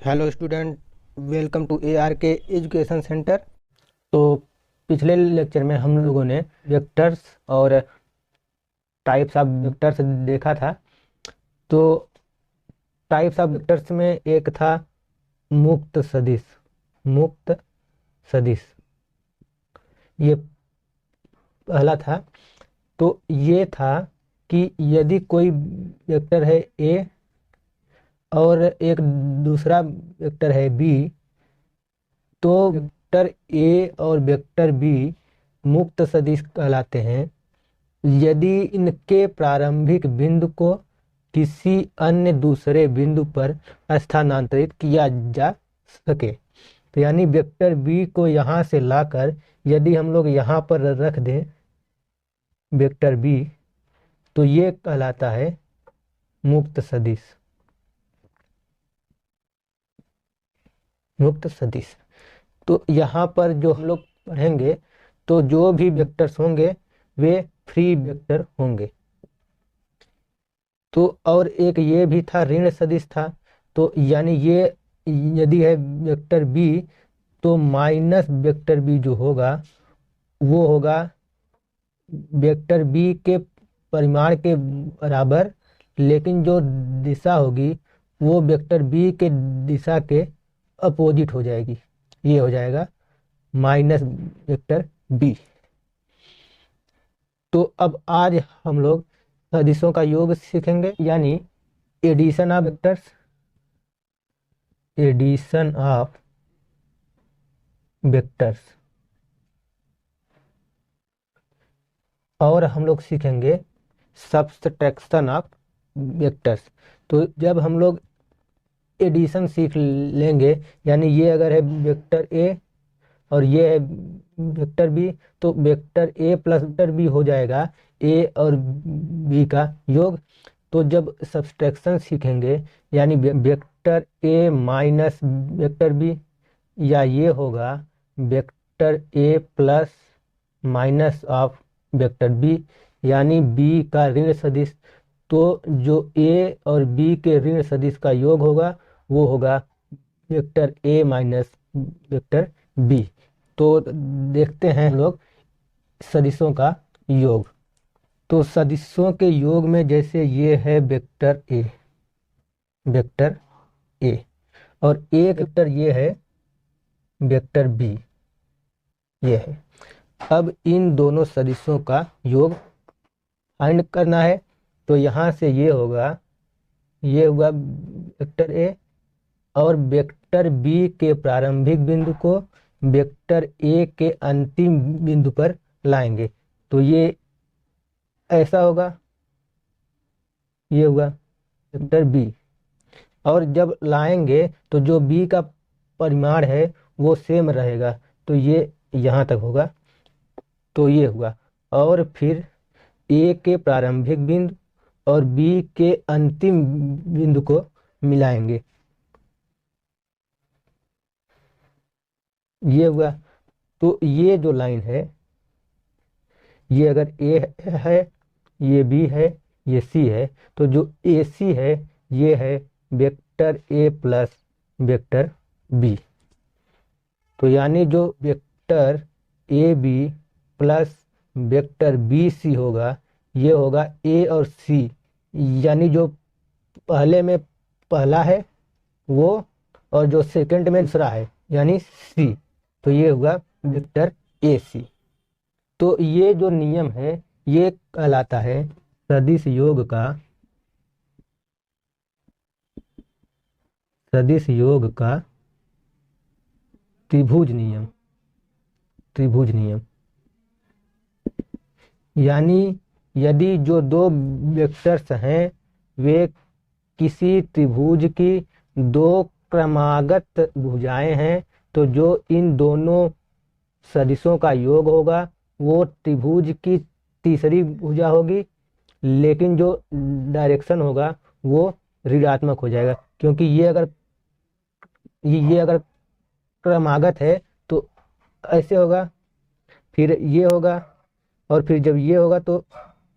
Hello student, welcome to ARK education centre. तो पिछले lecture में हम लोगों ने वेक्टर्स और टाइप्स ऑफ वेक्टर्स देखा था। तो टाइप्स ऑफ वेक्टर्स में एक था मुक्त सदिश। मुक्त सदिश ये पहला था। तो ये था कि यदि कोई वेक्टर है ए और एक दूसरा वेक्टर है बी, तो वेक्टर ए और वेक्टर बी मुक्त सदिश कहलाते हैं यदि इनके प्रारंभिक बिंदु को किसी अन्य दूसरे बिंदु पर स्थानांतरित किया जा सके। तो यानी वेक्टर बी को यहाँ से लाकर यदि हम लोग यहाँ पर रख दें वेक्टर बी, तो ये कहलाता है मुक्त सदिश। मुक्त सदिश। तो यहाँ पर जो हम लोग पढ़ेंगे, तो जो भी वेक्टर्स होंगे वे फ्री वेक्टर होंगे। तो और एक ये भी था ऋण सदिश था। तो यानी ये यदि है वेक्टर बी, तो माइनस वेक्टर बी जो होगा वो होगा वेक्टर बी के परिमाण के बराबर, लेकिन जो दिशा होगी वो वेक्टर बी के दिशा के अपोजिट हो जाएगी। ये हो जाएगा माइनस वेक्टर बी। तो अब आज हम लोग सदिशों का योग सीखेंगे, यानी addition of vectors. Addition of vectors. और हम लोग सीखेंगे सब्सट्रैक्शन ऑफ वेक्टर्स। तो जब हम लोग एडिशन सीख लेंगे, यानी ये अगर है वेक्टर ए और ये है वेक्टर बी, तो वेक्टर ए प्लस वेक्टर बी हो जाएगा ए और बी का योग। तो जब सब्सट्रैक्शन सीखेंगे, यानी vector A minus vector B, या ये होगा vector A plus minus of vector B, यानी बी का ऋण सदिश। तो जो ए और बी के ऋण सदिश का योग होगा वो होगा vector A minus vector B. तो देखते हैं हम लोग सदिशों का योग। तो सदिशों के योग में जैसे ये है वेक्टर ए, वेक्टर ए, और एक वेक्टर ये है वेक्टर बी, ये है। अब इन दोनों सदिशों का योग फाइंड करना है। तो यहाँ से ये होगा, ये हुआ वेक्टर ए, और वेक्टर बी के प्रारंभिक बिंदु को वेक्टर ए के अंतिम बिंदु पर लाएंगे। तो ये ऐसा होगा, ये हुआ वेक्टर बी। और जब लाएंगे तो जो बी का परिमाण है वो सेम रहेगा, तो ये यहाँ तक होगा। तो ये हुआ, और फिर ए के प्रारंभिक बिंदु और बी के अंतिम बिंदु को मिलाएंगे, ये हुआ। तो ये जो लाइन है, ये अगर ए है, ये बी है, ये सी है, तो जो ए सी है ये है वेक्टर ए प्लस वेक्टर बी। तो यानी जो vector A B plus vector B C होगा, ये होगा ए और सी, यानी जो पहले में पहला है वो, और जो सेकंड में दूसरा है यानी सी। तो ये हुआ वेक्टर ए सी। तो ये जो नियम है ये कहलाता है सदिश योग का, सदिश योग का त्रिभुज नियम। त्रिभुज नियम यानी यदि जो दो वेक्टर्स हैं वे किसी त्रिभुज की दो क्रमागत भुजाएं हैं, तो जो इन दोनों सदिशों का योग होगा वो त्रिभुज की तीसरी भुजा होगी, लेकिन जो डायरेक्शन होगा वो ऋणात्मक हो जाएगा, क्योंकि ये अगर क्रमागत है तो ऐसे होगा, फिर ये होगा, और फिर जब ये होगा तो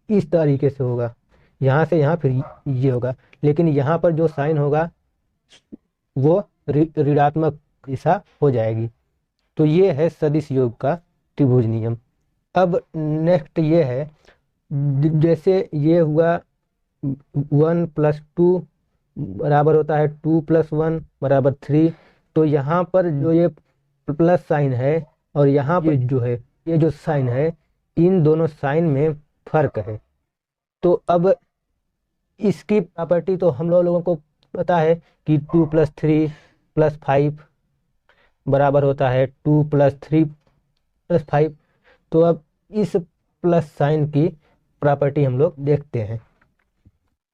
इस तरीके से होगा, यहाँ से यहाँ फिर ये होगा। लेकिन यहाँ पर जो साइन होगा वो ऋणात्मक दिशा हो जाएगी। तो ये है सदिश योग का त्रिभुज नियम। अब नेक्स्ट ये है, जैसे ये हुआ 1+2 बराबर होता है 2+1 बराबर 3। तो यहाँ पर जो ये प्लस साइन है और यहाँ पर जो है ये जो साइन है, इन दोनों साइन में फर्क है। तो अब इसकी प्रॉपर्टी तो हम लोगों को पता है कि 2+3+5 बराबर होता है 2+3+5। तो अब इस प्लस साइन की प्रॉपर्टी हम लोग देखते हैं।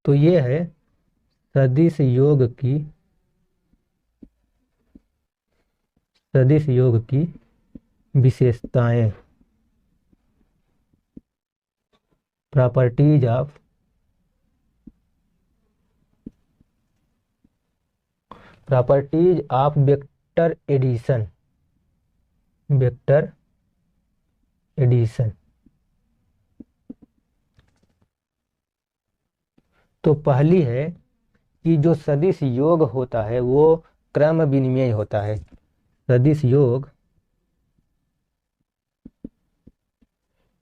तो ये है सदिश योग की विशेषताएं, प्रॉपर्टीज ऑफ वेक्टर एडिशन। तो पहली है कि जो सदिश योग होता है वो क्रम विनिमेय होता है। सदिश योग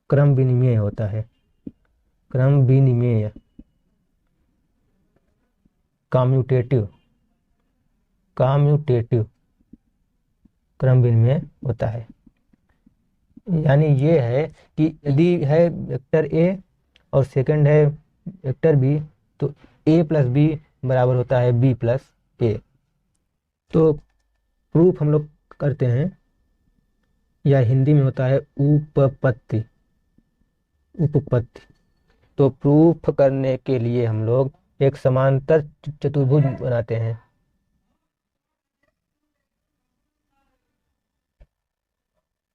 क्रम विनिमेय होता है। क्रम विनिमेय कम्यूटेटिव क्रम विनिमेय होता है। यानी ये है कि यदि है वेक्टर ए और सेकंड है वेक्टर बी, तो a+b बराबर होता है b+a। तो प्रूफ हम लोग करते हैं, या हिंदी में होता है उपपत्ति। तो प्रूफ करने के लिए हम लोग एक समांतर चतुर्भुज बनाते हैं।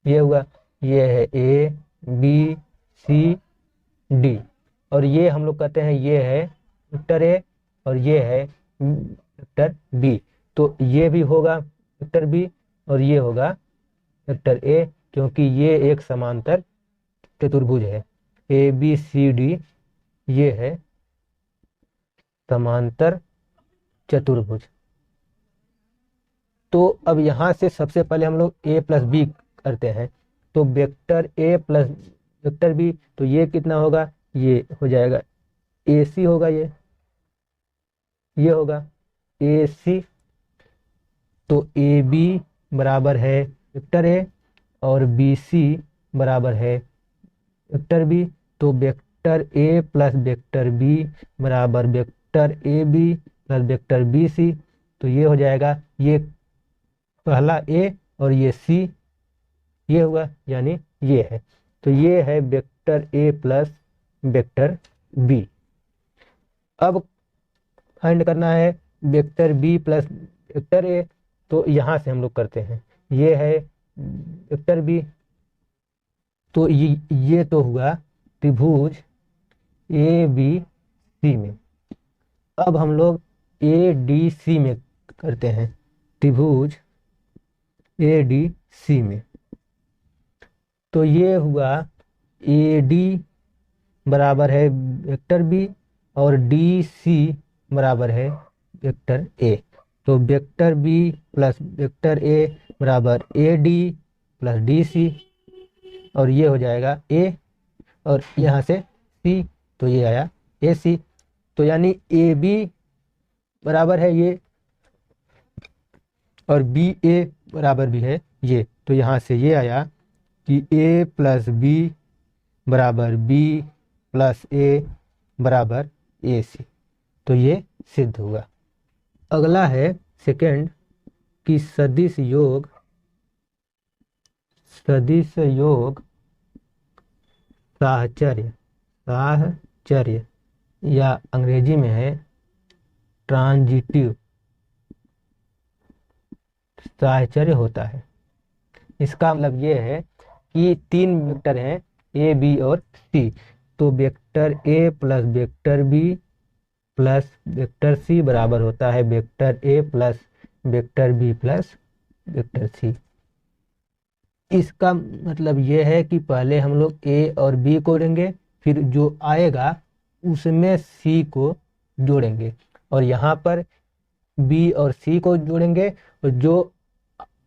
ये हुआ, ये है ए बी सी डी, और ये हम लोग कहते हैं ये है वेक्टर ए और ये है वेक्टर बी। तो ये भी होगा वेक्टर बी और ये होगा वेक्टर ए, क्योंकि ये एक समांतर चतुर्भुज है। ए बी सी डी ये है समांतर चतुर्भुज। तो अब यहां से सबसे पहले हम लोग a+b करते हैं। तो vector a plus vector b, तो ये कितना होगा, ये हो जाएगा AC होगा, ये होगा AC। तो AB बराबर है वेक्टर a और BC बराबर है वेक्टर b। तो vector a plus vector b बराबर vector AB plus vector BC। तो ये हो जाएगा, ये पहला a और ये c, ये हुआ, यानी ये है। तो ये है vector a plus vector b। अब फाइंड करना है vector b plus vector a। तो यहां से हम लोग करते हैं, ये है वेक्टर b। तो ये तो हुआ त्रिभुज ABC में। अब हम लोग ADC में करते हैं, त्रिभुज ADC में। तो ये हुआ AD बराबर है वेक्टर B और DC बराबर है वेक्टर A। तो vector B plus vector A बराबर AD प्लस DC, और ये हो जाएगा A और यहाँ से C, तो ये आया AC। तो यानी AB बराबर है ये और BA बराबर भी है ये। तो यहाँ से ये आया कि A प्लस B बराबर B प्लस A बराबर AC। तो ये सिद्ध हुआ। अगला है सेकंड कि सदिश योग साहचर्य या अंग्रेजी में है ट्रांजिटिव साहचर्य होता है। इसका मतलब ये है कि तीन वेक्टर हैं ए बी और सी। तो वेक्टर ए plus vector B plus vector सी बराबर होता है वेक्टर ए plus vector B plus vector C. इसका मतलब ये है कि पहले हम लोग ए और बी को जोड़ेंगे, फिर जो आएगा उसमें सी को जोड़ेंगे। और यहाँ पर बी और सी को जोड़ेंगे और जो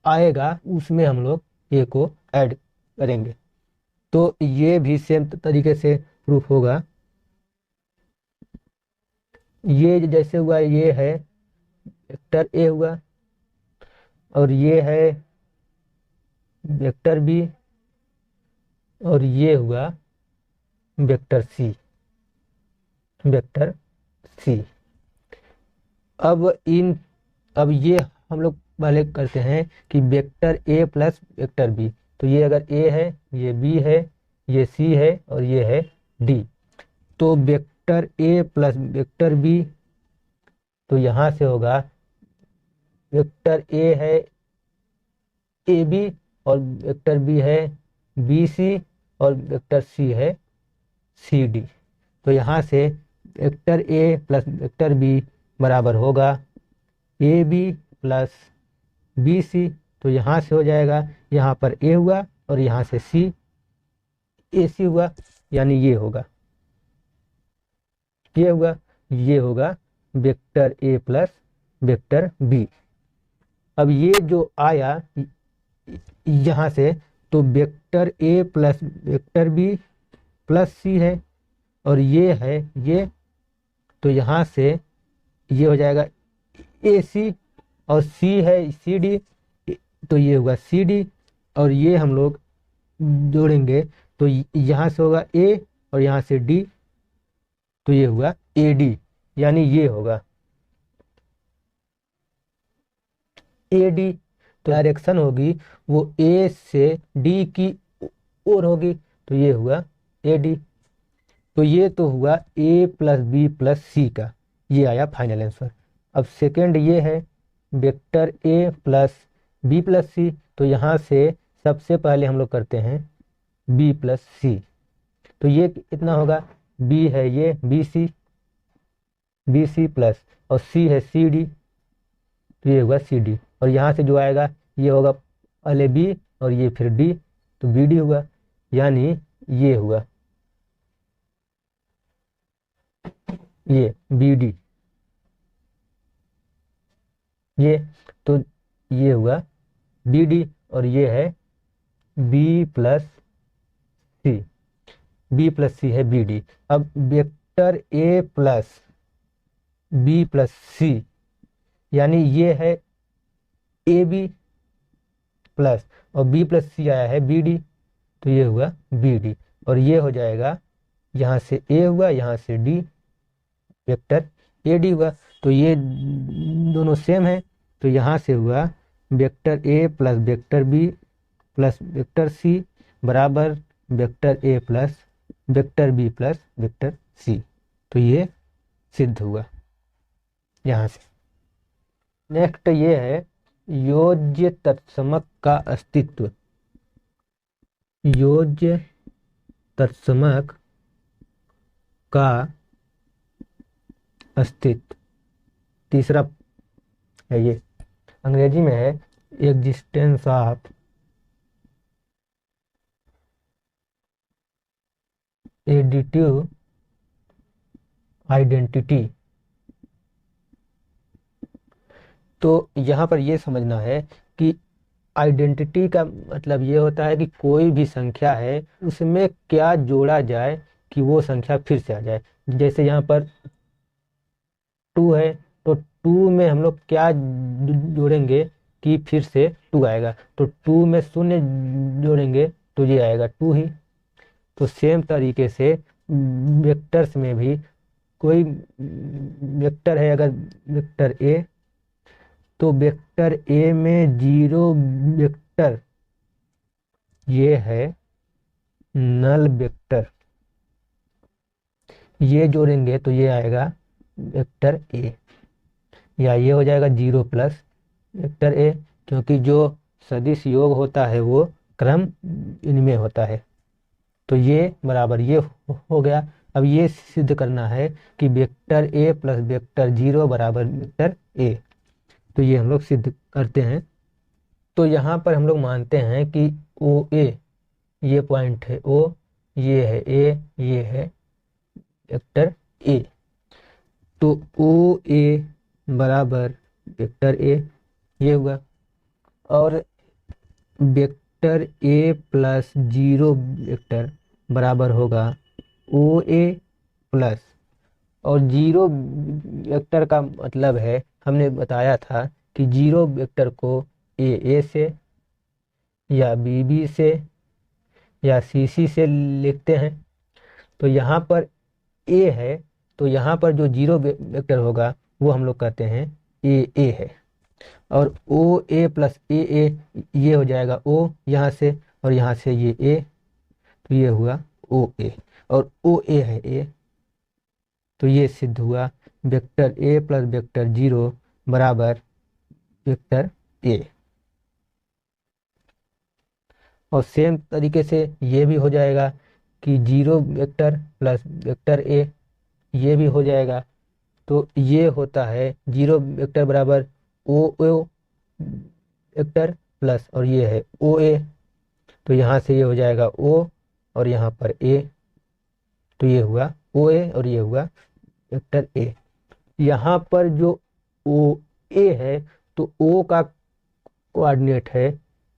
आएगा उसमें हम लोग ए को ऐड करेंगे। तो ये भी सेम तरीके से प्रूफ होगा। ये जैसे हुआ, ये है वेक्टर ए हुआ, और ये है वेक्टर बी, और ये हुआ वेक्टर सी, वेक्टर सी। अब अब ये हम लोग पहले करते हैं कि वेक्टर ए प्लस वेक्टर बी। तो ये अगर ए है, ये बी है, ये सी है, और ये है डी। तो वेक्टर ए प्लस वेक्टर बी, तो यहां से होगा वेक्टर ए है ए बी, और वेक्टर बी है बी सी, और वेक्टर सी है सी डी। तो यहाँ से वेक्टर ए प्लस वेक्टर बी बराबर होगा A B plus B C. तो यहाँ से हो जाएगा, यहाँ पर ए हुआ और यहाँ से सी, ए सी हुआ, यानी ये होगा, ये हुआ, ये होगा वेक्टर ए प्लस वेक्टर बी। अब ये जो आया यहाँ से, तो वेक्टर ए plus vector B plus c है, और ये है ये, तो यहाँ से ये हो जाएगा ए सी, और सी है सी डी, तो ये होगा सी डी, और ये हम लोग जोड़ेंगे तो यहाँ से होगा ए और यहाँ से डी, तो ये हुआ ए डी, यानी ये होगा ए डी। तो डायरेक्शन होगी वो ए से डी की ओर होगी, तो ये हुआ ए डी। तो ये तो हुआ a plus b plus c का, ये आया फाइनल आंसर। अब सेकंड ये है वेक्टर ए प्लस बी प्लस सी। तो यहाँ से सबसे पहले हम लोग करते हैं बी प्लस सी। तो ये कितना होगा, बी है ये बी सी प्लस, और सी है सी डी, तो ये होगा सी डी। और यहाँ से जो आएगा ये होगा पहले बी और ये फिर डी, तो बी डी हुआ, यानी ये हुआ ये बी डी, ये, तो ये हुआ बी डी, और ये है b plus c, b plus c है बी डी। अब वेक्टर ए प्लस बी प्लस सी, यानी ये है ए बी प्लस, और बी प्लस सी आया है बी डी, तो ये हुआ बी डी। और ये हो जाएगा, यहाँ से ए हुआ, यहाँ से डी, वेक्टर ए डी हुआ। तो ये दोनों सेम है, तो यहाँ से हुआ वेक्टर ए plus vector B plus vector सी बराबर वेक्टर ए plus vector B plus vector c. तो ये सिद्ध हुआ यहाँ से। नेक्स्ट ये है योज्य तत्समक का अस्तित्व। योज्य तत्समक का अस्तित्व तीसरा है, ये अंग्रेजी में है एग्जिस्टेंस ऑफ एडिटिव आइडेंटिटी। तो यहाँ पर ये समझना है कि आइडेंटिटी का मतलब ये होता है कि कोई भी संख्या है उसमें क्या जोड़ा जाए कि वो संख्या फिर से आ जाए। जैसे यहाँ पर 2 है, तो 2 में हम लोग क्या जोड़ेंगे कि फिर से 2 आएगा। तो 2 में 0 जोड़ेंगे तो ये आएगा 2 ही। तो सेम तरीके से वेक्टर्स में भी कोई वेक्टर है, अगर वेक्टर ए, तो वेक्टर ए में 0 वेक्टर ये है नल वेक्टर, ये जोड़ेंगे तो ये आएगा वेक्टर ए, या ये हो जाएगा 0 प्लस वेक्टर ए, क्योंकि जो सदिश योग होता है वो क्रम इनमें होता है। तो ये बराबर ये हो गया। अब ये सिद्ध करना है कि वेक्टर ए प्लस वेक्टर 0 बराबर वेक्टर ए। तो ये हम लोग सिद्ध करते हैं। तो यहाँ पर हम लोग मानते हैं कि ओ ए, ये पॉइंट है ओ, ये है ए, ये है वेक्टर ए। तो ओ ए बराबर वेक्टर ए, ये हुआ। और vector A plus zero vector बराबर होगा ओ ए प्लस, और जीरो वेक्टर का मतलब है, हमने बताया था कि जीरो वेक्टर को ए से या बी से या सी से लिखते हैं। तो यहाँ पर ए है, तो यहाँ पर जो जीरो वेक्टर होगा वो हम लोग कहते हैं ए है। और ओ ए प्लस ए ये हो जाएगा ओ यहाँ से, और यहाँ से ये ए, तो ये हुआ ओ ए। और ओ ए है ए, तो ये सिद्ध हुआ वेक्टर ए प्लस वेक्टर जीरो बराबर वेक्टर ए। और सेम तरीके से ये भी हो जाएगा कि zero vector plus vector A, ये भी हो जाएगा। तो ये होता है जीरो वेक्टर बराबर ओ वेक्टर प्लस, और ये है ओ ए, तो यहाँ से ये हो जाएगा ओ, और यहाँ पर ए, तो ये हुआ ओ ए और ये हुआ वेक्टर ए। यहाँ पर जो ओ ए है, तो ओ का कोऑर्डिनेट है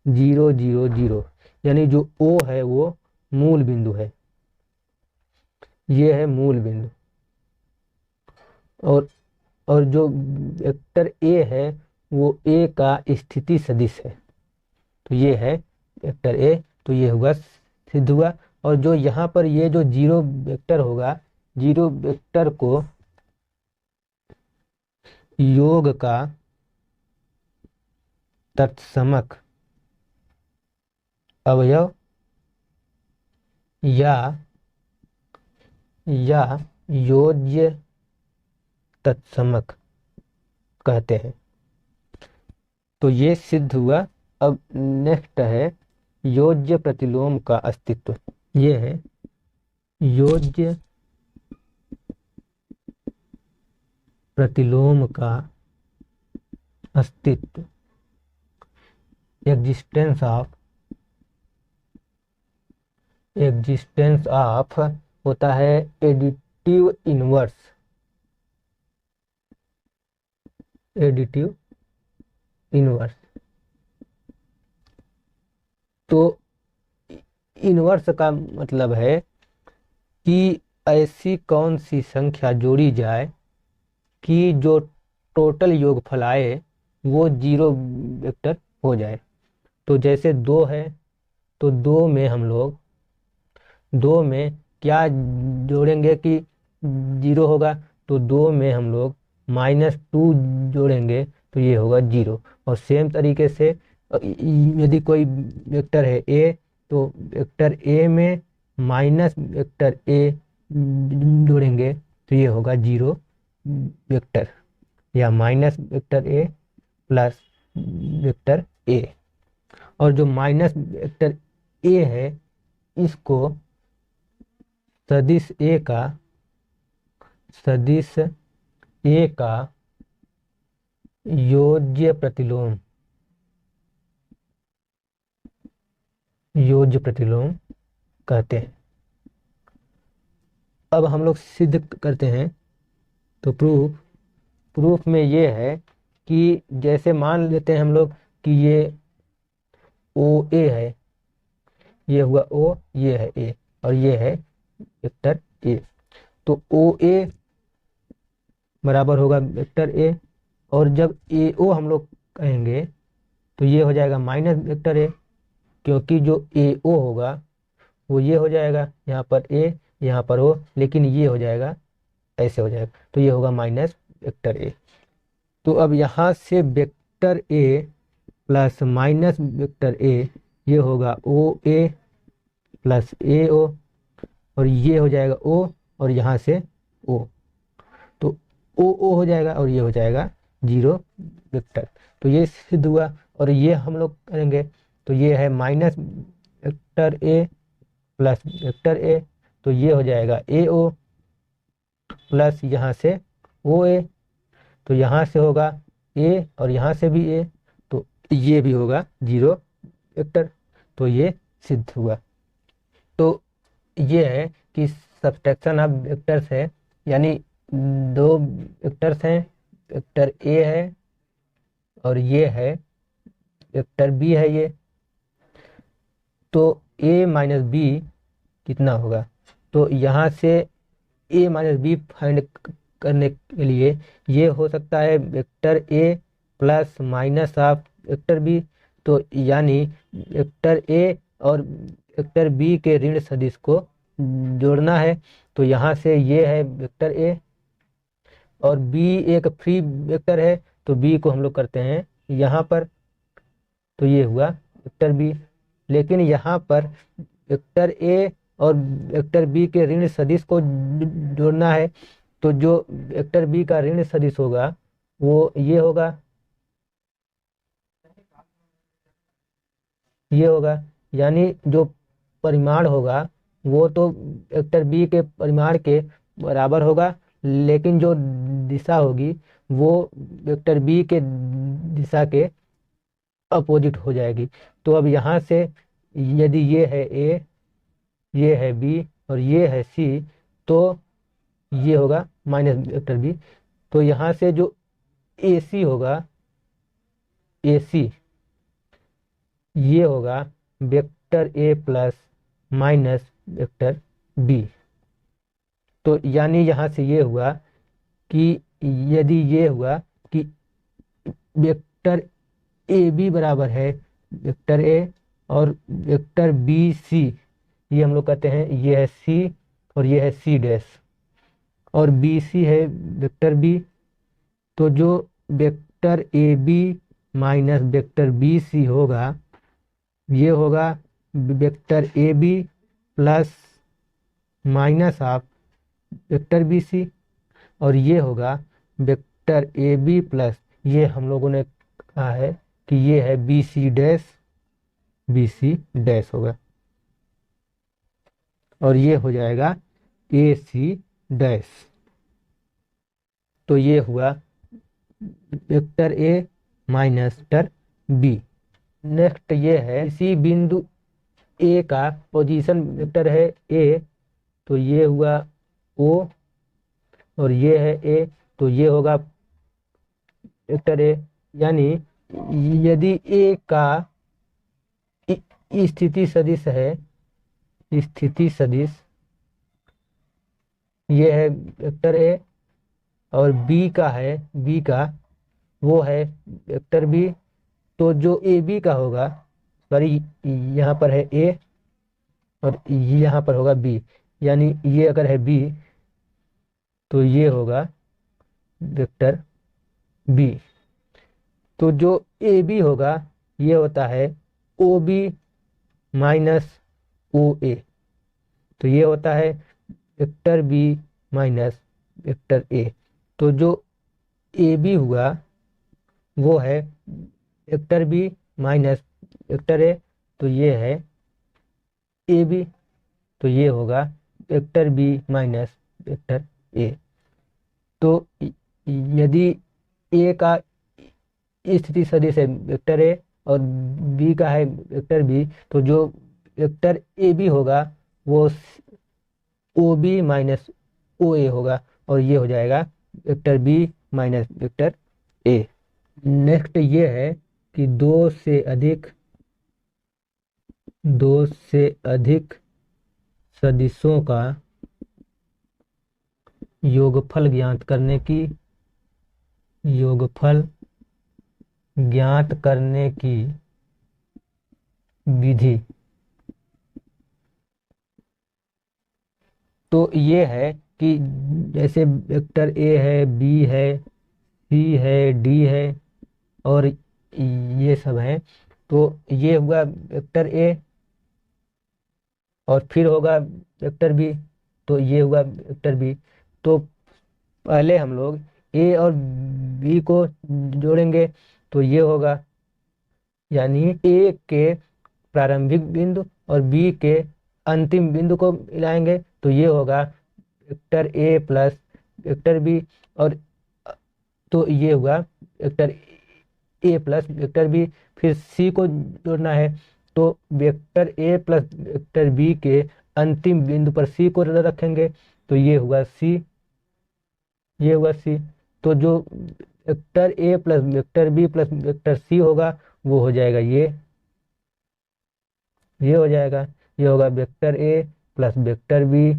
0 0 0, यानी जो ओ है वो मूल बिंदु है, ये है मूल बिंदु। और और जो वेक्टर ए है वो ए का स्थिति सदिश है, तो ये है वेक्टर ए, तो ये हुआ सिद्ध हुआ। और जो यहाँ पर ये जो जीरो वेक्टर होगा, जीरो वेक्टर को योग का तत्समक अवयव या योज्य तत्समक कहते हैं। तो ये सिद्ध हुआ। अब नेक्स्ट है योज्य प्रतिलोम का अस्तित्व। ये है योज्य प्रतिलोम का अस्तित्व, एग्जिस्टेंस ऑफ होता है एडिटिव इनवर्स, एडिटिव इनवर्स। तो इनवर्स का मतलब है कि ऐसी कौन सी संख्या जोड़ी जाए कि जो टोटल योगफल आए वो जीरो वेक्टर हो जाए। तो जैसे दो है, तो दो में क्या जोड़ेंगे कि जीरो होगा, तो दो में हम लोग -2 जोड़ेंगे, तो ये होगा जीरो। और सेम तरीके से यदि कोई वेक्टर है ए, तो वेक्टर ए में माइनस वेक्टर ए जोड़ेंगे, तो ये होगा जीरो वेक्टर, या minus vector A plus vector A. और जो माइनस वेक्टर ए है, इसको सदिश ए का योज्य प्रतिलोम कहते हैं। अब हम लोग सिद्ध करते हैं। तो प्रूफ में ये है कि जैसे मान लेते हैं हम लोग कि ये ओ ए है, ये हुआ ओ, ये है ए, और ये है वेक्टर ए। तो ओ ए बराबर होगा वेक्टर ए, और जब ए ओ हम लोग कहेंगे तो ये हो जाएगा माइनस वेक्टर ए, क्योंकि जो ए ओ होगा वो ये हो जाएगा, यहाँ पर ए यहाँ पर ओ, लेकिन ये हो जाएगा ऐसे हो जाएगा, तो ये होगा माइनस वेक्टर ए। तो अब यहाँ से वेक्टर ए प्लस माइनस वेक्टर ए, ये होगा ओ ए प्लस ए ओ, और ये हो जाएगा ओ, और यहाँ से ओ, तो ओ हो जाएगा, और ये हो जाएगा जीरो वेक्टर। तो ये सिद्ध हुआ। और ये हम लोग करेंगे, तो ये है minus vector A plus vector A, तो ये हो जाएगा ए ओ प्लस यहाँ से ओ ए, तो यहाँ से होगा ए और यहाँ से भी ए, तो ये भी होगा जीरो वेक्टर। तो ये सिद्ध हुआ। तो ये है कि सब्ट्रैक्शन ऑफ वेक्टर्स है, यानी दो वेक्टर्स हैं, वेक्टर ए है और ये है वेक्टर बी है ये। तो ए माइनस बी कितना होगा? तो यहाँ से ए माइनस बी फाइंड करने के लिए ये हो सकता है vector A plus minus of vector B. तो यानी वेक्टर ए और वेक्टर बी के ऋण सदिश को जोड़ना है। तो यहाँ से ये है वेक्टर ए और बी एक फ्री वेक्टर है, तो बी को हम लोग करते हैं यहाँ पर। तो ये हुआ वेक्टर बी। लेकिन यहाँ पर वेक्टर ए और वेक्टर बी के ऋण सदिश को जोड़ना है। तो जो वेक्टर बी का ऋण सदिश होगा वो ये होगा। यानी जो परिमाण होगा वो तो वेक्टर बी के परिमाण के बराबर होगा, लेकिन जो दिशा होगी वो वेक्टर बी के दिशा के अपोजिट हो जाएगी। तो अब यहाँ से यदि ये है ए, ये है बी और ये है सी, तो ये होगा माइनस वेक्टर बी। तो यहाँ से जो ए सी होगा, ए सी ये होगा वेक्टर ए प्लस माइनस वेक्टर बी। तो यानी यहाँ से ये हुआ कि यदि ये हुआ कि वेक्टर ए बी बराबर है वेक्टर ए और वेक्टर बी सी, ये हम लोग कहते हैं ये है सी और ये है सी डैश, और बी सी है वेक्टर बी। तो जो vector A B minus vector B C होगा ये होगा vector A B plus minus of vector B C, और ये होगा वेक्टर ए बी प्लस, ये हम लोगों ने कहा है कि ये है B C dash, B C dash होगा और ये हो जाएगा ए सी डैश। तो ये हुआ vector A minus vector B. Next ये है इसी बिंदु ए का पोजीशन वेक्टर है ए, तो ये हुआ ओ और ये है ए, तो ये होगा वेक्टर ए। यानी यदि ए का स्थिति सदिश है, स्थिति सदिश ये है वेक्टर ए और बी का है, बी का वो है वेक्टर बी। तो जो ए बी का होगा, सॉरी यहाँ पर है ए और यहाँ पर होगा बी, यानी ये अगर है बी तो ये होगा वेक्टर बी। तो जो ए बी होगा ये होता है ओ बी माइनस ओ ए, तो ये होता है vector B minus vector A. तो जो ए बी हुआ वो है vector B minus vector A, तो ये है ए बी, तो ये होगा vector B minus vector A. तो यदि ए का स्थिति सदिश है वेक्टर ए और बी का है वेक्टर बी, तो जो वेक्टर ए बी होगा वो ओ बी माइनस ओ ए होगा और ये हो जाएगा vector B minus vector A. Next ये है कि दो से अधिक सदिशों का योगफल ज्ञात करने की विधि। तो ये है कि जैसे वेक्टर ए है, बी है, सी है, डी है और ये सब है। तो ये हुआ वेक्टर ए और फिर होगा वेक्टर बी, तो ये हुआ वेक्टर बी। तो पहले हम लोग ए और बी को जोड़ेंगे, तो ये होगा, यानी ए के प्रारंभिक बिंदु और बी के अंतिम बिंदु को मिलाएंगे, तो ये होगा वेक्टर ए प्लस वेक्टर बी। और तो ये हुआ वेक्टर ए प्लस वेक्टर बी। फिर सी को जोड़ना है, तो वेक्टर ए प्लस वेक्टर बी के अंतिम बिंदु पर सी को रखेंगे, तो ये हुआ सी, ये हुआ सी। तो जो वेक्टर ए plus vector B plus vector C होगा वो हो जाएगा ये हो जाएगा, ये होगा वेक्टर ए plus vector B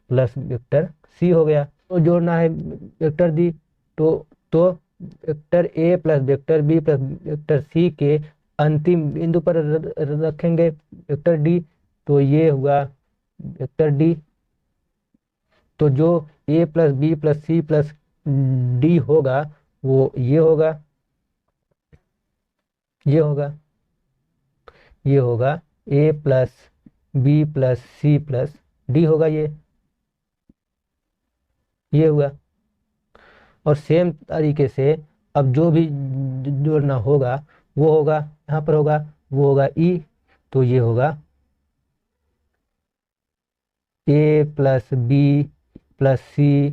plus vector C हो गया। तो जोड़ना है वेक्टर दी, तो वेक्टर ए plus vector B plus vector C के अंतिम बिंदु पर रखेंगे वेक्टर डी, तो ये हुआ वेक्टर डी। तो जो a plus b plus c plus d होगा वो ये होगा ये होगा a plus b plus c plus d होगा ये हुआ। और सेम तरीके से अब जो भी जोड़ना होगा वो होगा यहाँ पर होगा, वो होगा ई, तो ये होगा a plus b plus c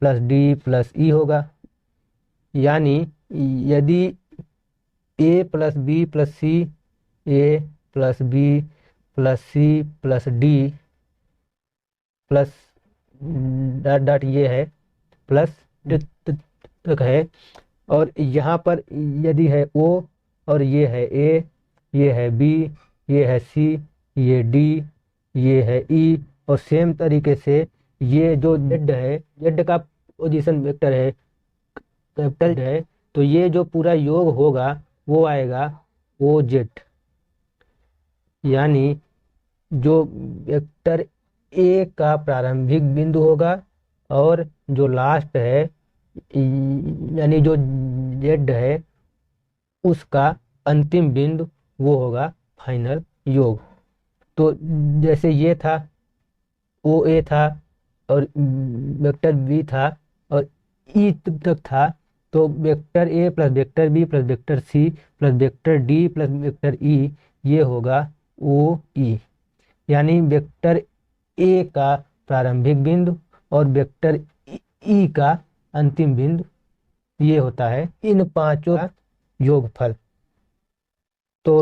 plus d plus e होगा। यानी यदि a plus b plus c, a plus b plus c plus d plus dot dot ये है प्लस तक है, और यहाँ पर यदि है ओ, और ये है ए, ये है बी, ये है सी, ये डी, ये है ई, और सेम तरीके से ये जो जेड है, जेड का पोजीशन वेक्टर है कैपिटल है, तो ये जो पूरा योग होगा वो आएगा ओ जेड। यानी जो वेक्टर ए का प्रारंभिक बिंदु होगा और जो लास्ट है यानी जो जेड है उसका अंतिम बिंदु वो होगा फाइनल योग। तो जैसे ये था ओ ए था और वेक्टर बी था और ई तक था, तो वेक्टर ए plus vector B plus vector C plus vector D plus vector E ये होगा ओ ई। यानी वेक्टर ए का प्रारंभिक बिंदु और वेक्टर ई का अंतिम बिंदु ये होता है इन पांचों का योगफल। तो